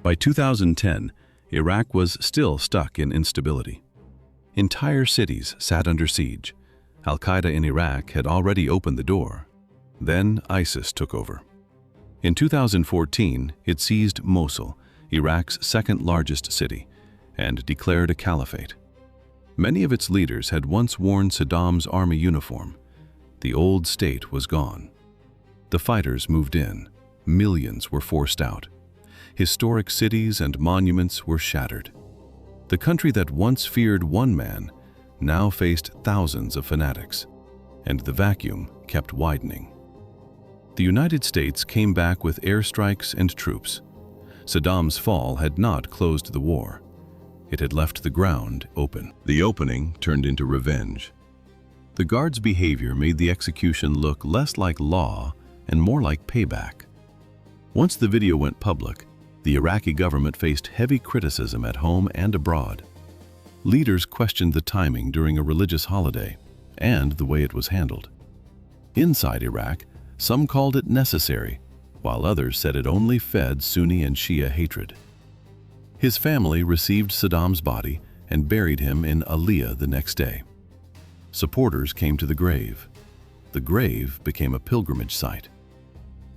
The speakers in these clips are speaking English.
By 2010, Iraq was still stuck in instability. Entire cities sat under siege. Al-Qaeda in Iraq had already opened the door. Then ISIS took over. In 2014, it seized Mosul, Iraq's second-largest city, and declared a caliphate. Many of its leaders had once worn Saddam's army uniform. The old state was gone. The fighters moved in. Millions were forced out. Historic cities and monuments were shattered. The country that once feared one man now faced thousands of fanatics, and the vacuum kept widening. The United States came back with airstrikes and troops. Saddam's fall had not closed the war. It had left the ground open. The opening turned into revenge. The guards' behavior made the execution look less like law and more like payback. Once the video went public, the Iraqi government faced heavy criticism at home and abroad. Leaders questioned the timing during a religious holiday and the way it was handled. Inside Iraq, some called it necessary, while others said it only fed Sunni and Shia hatred. His family received Saddam's body and buried him in Aliyah the next day. Supporters came to the grave. The grave became a pilgrimage site.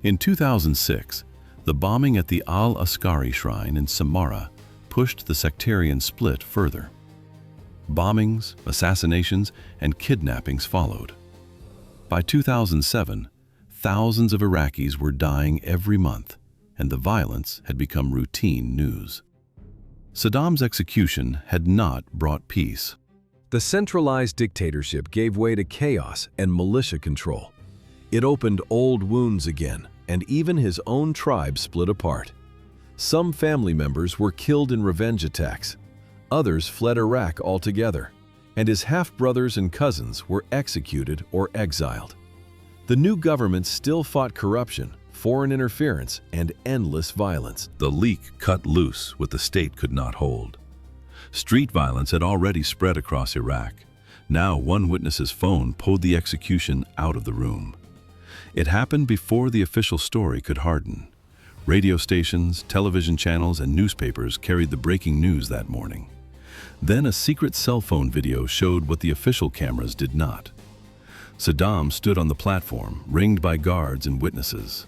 In 2006, the bombing at the Al-Askari shrine in Samarra pushed the sectarian split further. Bombings, assassinations, and kidnappings followed. By 2007, thousands of Iraqis were dying every month, and the violence had become routine news. Saddam's execution had not brought peace. The centralized dictatorship gave way to chaos and militia control. It opened old wounds again, and even his own tribe split apart. Some family members were killed in revenge attacks. Others fled Iraq altogether, and his half-brothers and cousins were executed or exiled. The new government still fought corruption, foreign interference, and endless violence. The leak cut loose what the state could not hold. Street violence had already spread across Iraq. Now one witness's phone pulled the execution out of the room. It happened before the official story could harden. Radio stations, television channels, and newspapers carried the breaking news that morning. Then a secret cell phone video showed what the official cameras did not. Saddam stood on the platform, ringed by guards and witnesses.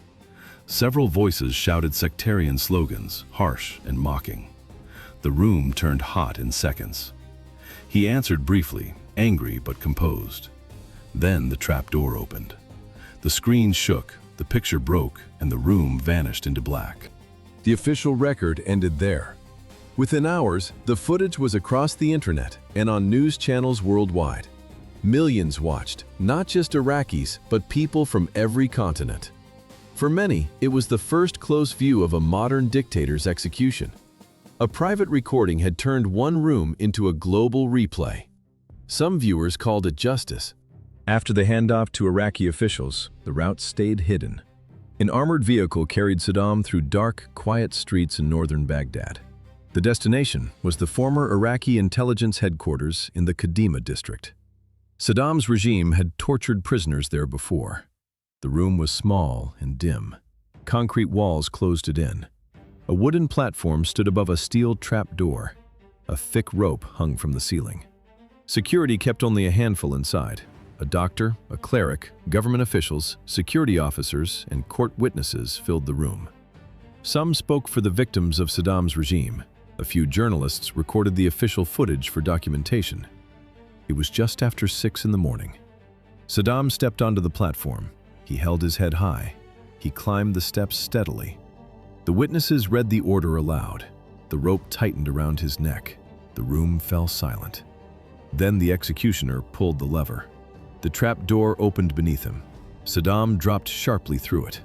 Several voices shouted sectarian slogans, harsh and mocking. The room turned hot in seconds. He answered briefly, angry but composed. Then the trap door opened. The screen shook, the picture broke, and the room vanished into black. The official record ended there. Within hours, the footage was across the internet and on news channels worldwide. Millions watched, not just Iraqis, but people from every continent. For many, it was the first close view of a modern dictator's execution. A private recording had turned one room into a global replay. Some viewers called it justice. After the handoff to Iraqi officials, the route stayed hidden. An armored vehicle carried Saddam through dark, quiet streets in northern Baghdad. The destination was the former Iraqi intelligence headquarters in the Kadima district. Saddam's regime had tortured prisoners there before. The room was small and dim. Concrete walls closed it in. A wooden platform stood above a steel trap door. A thick rope hung from the ceiling. Security kept only a handful inside. A doctor, a cleric, government officials, security officers, and court witnesses filled the room. Some spoke for the victims of Saddam's regime. A few journalists recorded the official footage for documentation. It was just after 6 in the morning. Saddam stepped onto the platform. He held his head high. He climbed the steps steadily. The witnesses read the order aloud. The rope tightened around his neck. The room fell silent. Then the executioner pulled the lever. The trap door opened beneath him. Saddam dropped sharply through it.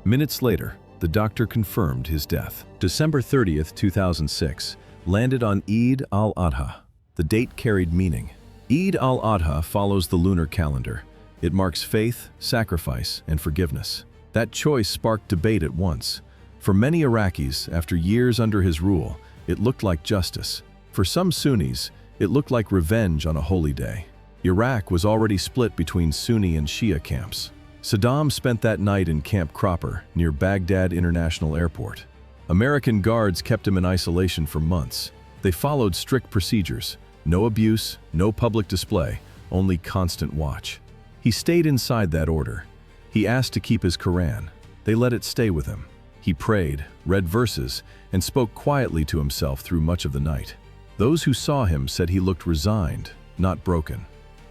Minutes later, the doctor confirmed his death. December 30th, 2006, landed on Eid al-Adha. The date carried meaning. Eid al-Adha follows the lunar calendar. It marks faith, sacrifice, and forgiveness. That choice sparked debate at once. For many Iraqis, after years under his rule, it looked like justice. For some Sunnis, it looked like revenge on a holy day. Iraq was already split between Sunni and Shia camps. Saddam spent that night in Camp Cropper, near Baghdad International Airport. American guards kept him in isolation for months. They followed strict procedures. No abuse, no public display, only constant watch. He stayed inside that order. He asked to keep his Quran. They let it stay with him. He prayed, read verses, and spoke quietly to himself through much of the night. Those who saw him said he looked resigned, not broken.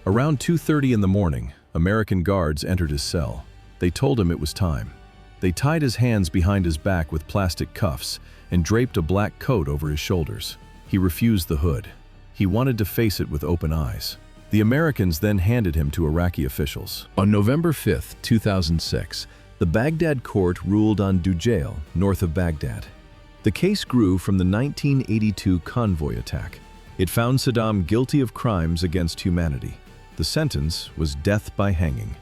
Around 2:30 in the morning, American guards entered his cell. They told him it was time. They tied his hands behind his back with plastic cuffs and draped a black coat over his shoulders. He refused the hood. He wanted to face it with open eyes. The Americans then handed him to Iraqi officials. On November 5, 2006, the Baghdad court ruled on Dujail, north of Baghdad. The case grew from the 1982 convoy attack. It found Saddam guilty of crimes against humanity. The sentence was death by hanging.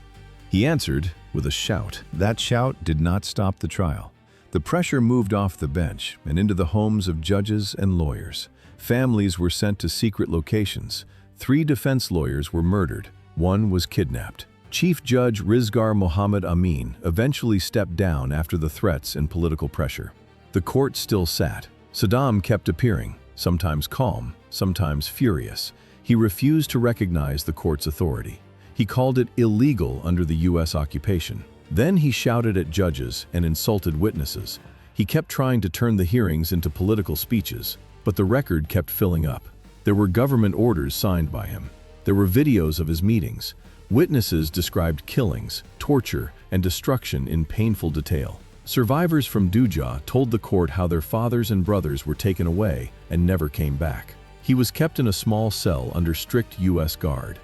He answered with a shout. That shout did not stop the trial. The pressure moved off the bench and into the homes of judges and lawyers. Families were sent to secret locations. 3 defense lawyers were murdered. 1 was kidnapped. Chief Judge Rizgar Mohammed Amin eventually stepped down after the threats and political pressure. The court still sat. Saddam kept appearing, sometimes calm, sometimes furious. He refused to recognize the court's authority. He called it illegal under the U.S. occupation. Then he shouted at judges and insulted witnesses. He kept trying to turn the hearings into political speeches, but the record kept filling up. There were government orders signed by him. There were videos of his meetings. Witnesses described killings, torture, and destruction in painful detail. Survivors from Dujail told the court how their fathers and brothers were taken away and never came back. He was kept in a small cell under strict U.S. guard.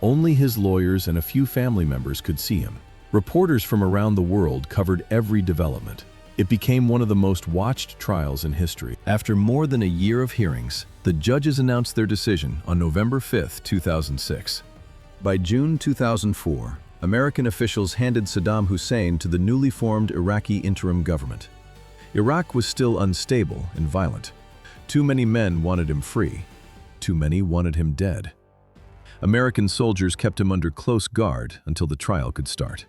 Only his lawyers and a few family members could see him. Reporters from around the world covered every development. It became one of the most watched trials in history. After more than a year of hearings, the judges announced their decision on November 5, 2006. By June 2004, American officials handed Saddam Hussein to the newly formed Iraqi interim government. Iraq was still unstable and violent. Too many men wanted him free. Too many wanted him dead. American soldiers kept him under close guard until the trial could start.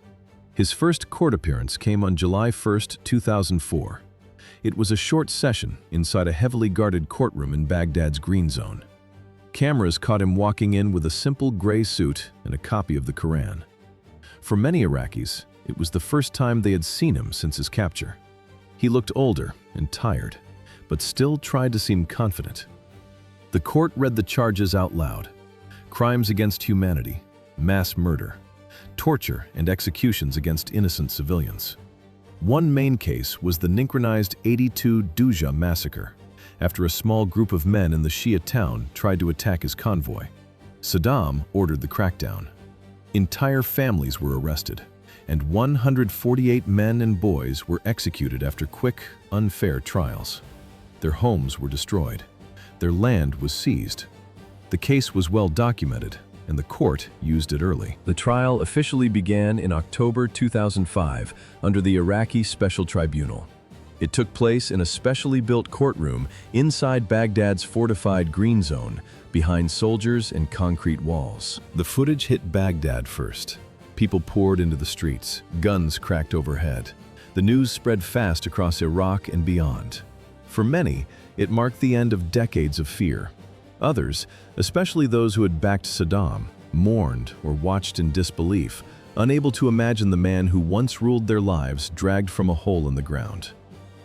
His first court appearance came on July 1, 2004. It was a short session inside a heavily guarded courtroom in Baghdad's Green Zone. Cameras caught him walking in with a simple gray suit and a copy of the Quran. For many Iraqis, it was the first time they had seen him since his capture. He looked older and tired, but still tried to seem confident. The court read the charges out loud. Crimes against humanity, mass murder, torture and executions against innocent civilians. One main case was the synchronized 82 Dujail massacre, after a small group of men in the Shia town tried to attack his convoy. Saddam ordered the crackdown. Entire families were arrested, and 148 men and boys were executed after quick, unfair trials. Their homes were destroyed. Their land was seized. The case was well documented, and the court used it early. The trial officially began in October 2005 under the Iraqi Special Tribunal. It took place in a specially built courtroom inside Baghdad's fortified Green Zone, behind soldiers and concrete walls. The footage hit Baghdad first. People poured into the streets, guns cracked overhead. The news spread fast across Iraq and beyond. For many, it marked the end of decades of fear. Others, especially those who had backed Saddam, mourned or watched in disbelief, unable to imagine the man who once ruled their lives dragged from a hole in the ground.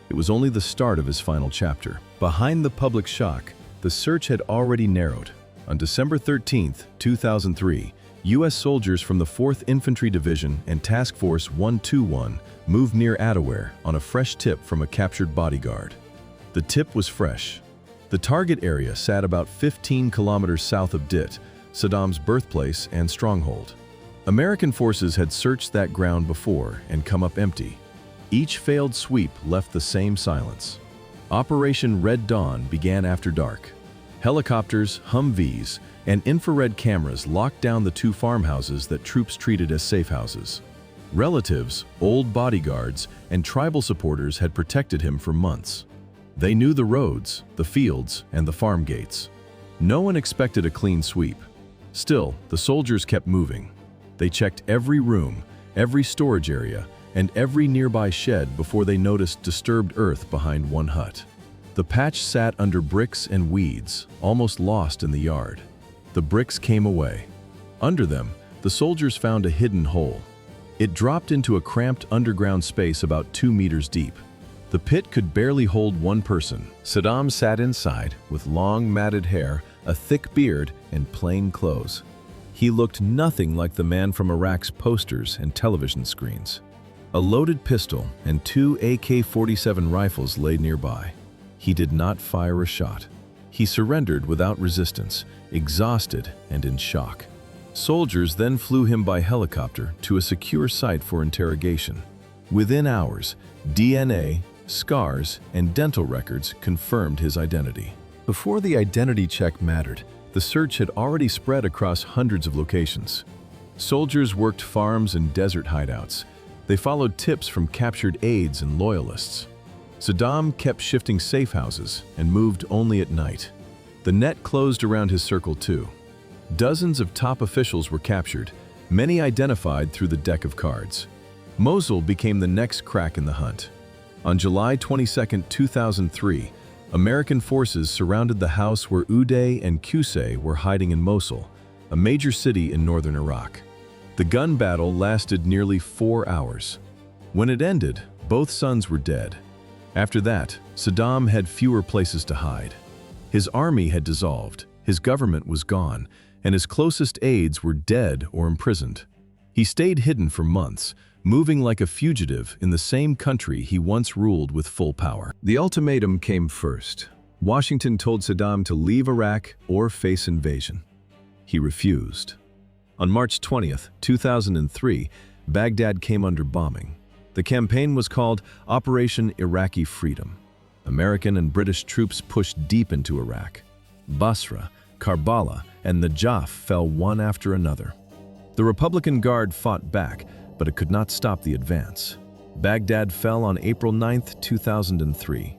It was only the start of his final chapter. Behind the public shock, the search had already narrowed. On December 13, 2003, U.S. soldiers from the 4th Infantry Division and Task Force 121 moved near Adaware on a fresh tip from a captured bodyguard. The tip was fresh. The target area sat about 15 kilometers south of Dit, Saddam's birthplace and stronghold. American forces had searched that ground before and come up empty. Each failed sweep left the same silence. Operation Red Dawn began after dark. Helicopters, Humvees, and infrared cameras locked down the 2 farmhouses that troops treated as safe houses. Relatives, old bodyguards, and tribal supporters had protected him for months. They knew the roads, the fields, and the farm gates. No one expected a clean sweep. Still, the soldiers kept moving. They checked every room, every storage area, and every nearby shed before they noticed disturbed earth behind one hut. The patch sat under bricks and weeds, almost lost in the yard. The bricks came away. Under them, the soldiers found a hidden hole. It dropped into a cramped underground space about 2 meters deep. The pit could barely hold one person. Saddam sat inside with long matted hair, a thick beard, and plain clothes. He looked nothing like the man from Iraq's posters and television screens. A loaded pistol and 2 AK-47 rifles lay nearby. He did not fire a shot. He surrendered without resistance, exhausted and in shock. Soldiers then flew him by helicopter to a secure site for interrogation. Within hours, DNA, scars, and dental records confirmed his identity. Before the identity check mattered, the search had already spread across hundreds of locations. Soldiers worked farms and desert hideouts. They followed tips from captured aides and loyalists. Saddam kept shifting safe houses and moved only at night. The net closed around his circle too. Dozens of top officials were captured, many identified through the deck of cards. Mosul became the next crack in the hunt. On July 22, 2003, American forces surrounded the house where Uday and Qusay were hiding in Mosul, a major city in northern Iraq. The gun battle lasted nearly 4 hours. When it ended, both sons were dead. After that, Saddam had fewer places to hide. His army had dissolved, his government was gone, and his closest aides were dead or imprisoned. He stayed hidden for months, moving like a fugitive in the same country he once ruled with full power. The ultimatum came first. Washington told Saddam to leave Iraq or face invasion. He refused. On March 20, 2003, Baghdad came under bombing. The campaign was called Operation Iraqi Freedom. American and British troops pushed deep into Iraq. Basra, Karbala, and Najaf fell one after another. The Republican Guard fought back, but it could not stop the advance. Baghdad fell on April 9, 2003.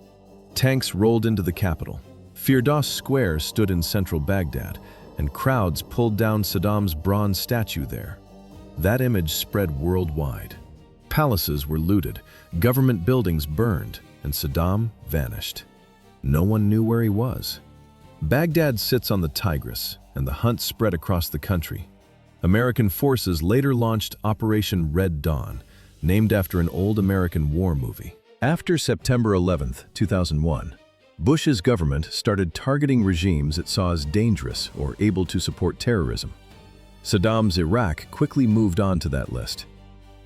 Tanks rolled into the capital. Firdaus Square stood in central Baghdad, and crowds pulled down Saddam's bronze statue there. That image spread worldwide. Palaces were looted, government buildings burned, and Saddam vanished. No one knew where he was. Baghdad sits on the Tigris, and the hunt spread across the country. American forces later launched Operation Red Dawn, named after an old American war movie. After September 11, 2001, Bush's government started targeting regimes it saw as dangerous or able to support terrorism. Saddam's Iraq quickly moved on to that list.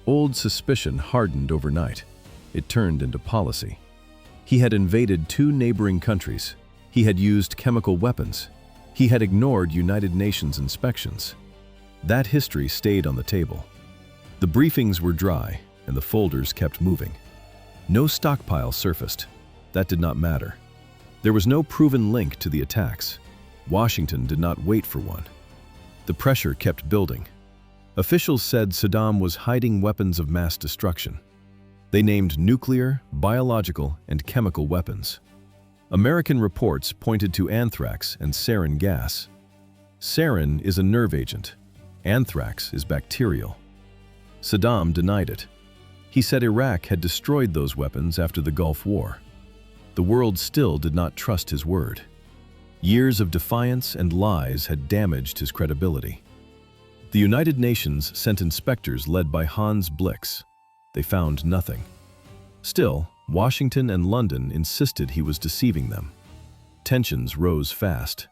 Old suspicion hardened overnight. It turned into policy. He had invaded 2 neighboring countries. He had used chemical weapons. He had ignored United Nations inspections. That history stayed on the table. The briefings were dry, and the folders kept moving. No stockpile surfaced. That did not matter. There was no proven link to the attacks. Washington did not wait for one. The pressure kept building. Officials said Saddam was hiding weapons of mass destruction. They named nuclear, biological, and chemical weapons. American reports pointed to anthrax and sarin gas. Sarin is a nerve agent. Anthrax is bacterial. Saddam denied it. He said Iraq had destroyed those weapons after the Gulf War. The world still did not trust his word. Years of defiance and lies had damaged his credibility. The United Nations sent inspectors led by Hans Blix. They found nothing. Still, Washington and London insisted he was deceiving them. Tensions rose fast.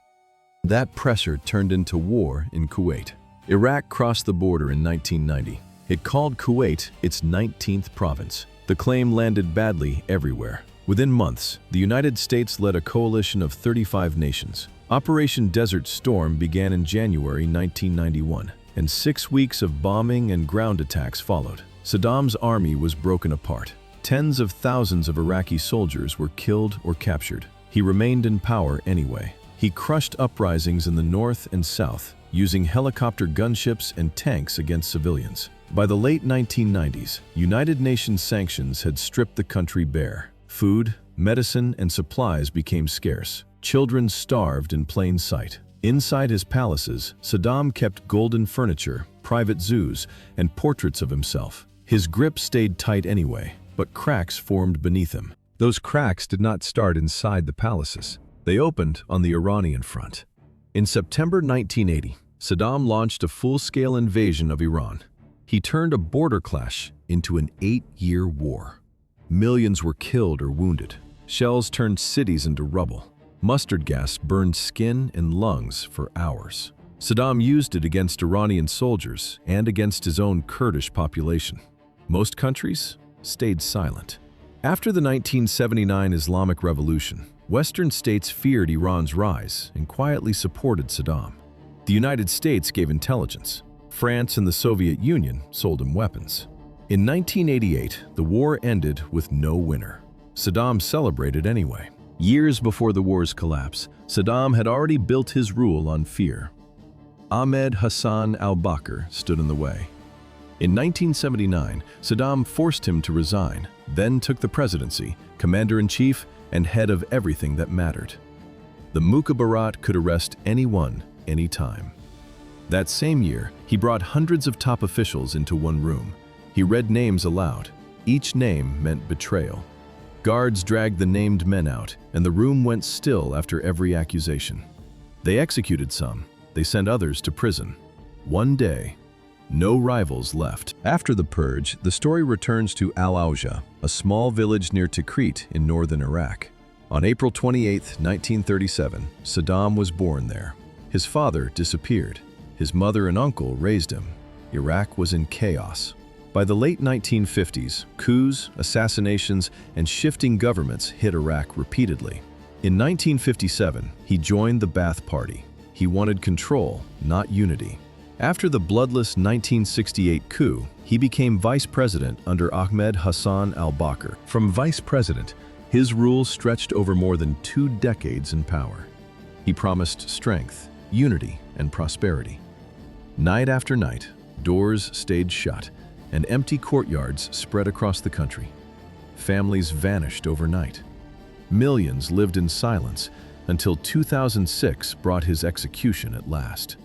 That pressure turned into war in Kuwait. Iraq crossed the border in 1990. It called Kuwait its 19th province. The claim landed badly everywhere. Within months, the United States led a coalition of 35 nations. Operation Desert Storm began in January 1991, and 6 weeks of bombing and ground attacks followed. Saddam's army was broken apart. Tens of thousands of Iraqi soldiers were killed or captured. He remained in power anyway. He crushed uprisings in the north and south, using helicopter gunships and tanks against civilians. By the late 1990s, United Nations sanctions had stripped the country bare. Food, medicine, and supplies became scarce. Children starved in plain sight. Inside his palaces, Saddam kept golden furniture, private zoos, and portraits of himself. His grip stayed tight anyway, but cracks formed beneath him. Those cracks did not start inside the palaces. They opened on the Iranian front. In September 1980, Saddam launched a full-scale invasion of Iran. He turned a border clash into an 8-year war. Millions were killed or wounded. Shells turned cities into rubble. Mustard gas burned skin and lungs for hours. Saddam used it against Iranian soldiers and against his own Kurdish population. Most countries stayed silent. After the 1979 Islamic Revolution, Western states feared Iran's rise and quietly supported Saddam. The United States gave intelligence. France and the Soviet Union sold him weapons. In 1988, the war ended with no winner. Saddam celebrated anyway. Years before the war's collapse, Saddam had already built his rule on fear. Ahmed Hassan al-Bakr stood in the way. In 1979, Saddam forced him to resign, then took the presidency, commander-in-chief, and head of everything that mattered. The Mukhabarat could arrest anyone, anytime. That same year, he brought hundreds of top officials into one room. He read names aloud. Each name meant betrayal. Guards dragged the named men out, and the room went still after every accusation. They executed some. They sent others to prison. One day, no rivals left. After the purge, the story returns to Al-Auja, a small village near Tikrit in northern Iraq. On April 28, 1937, Saddam was born there. His father disappeared. His mother and uncle raised him. Iraq was in chaos. By the late 1950s, coups, assassinations, and shifting governments hit Iraq repeatedly. In 1957, he joined the Ba'ath Party. He wanted control, not unity. After the bloodless 1968 coup, he became vice president under Ahmed Hassan al-Bakr. From vice president, his rule stretched over more than 2 decades in power. He promised strength, unity, and prosperity. Night after night, doors stayed shut, and empty courtyards spread across the country. Families vanished overnight. Millions lived in silence until 2006 brought his execution at last.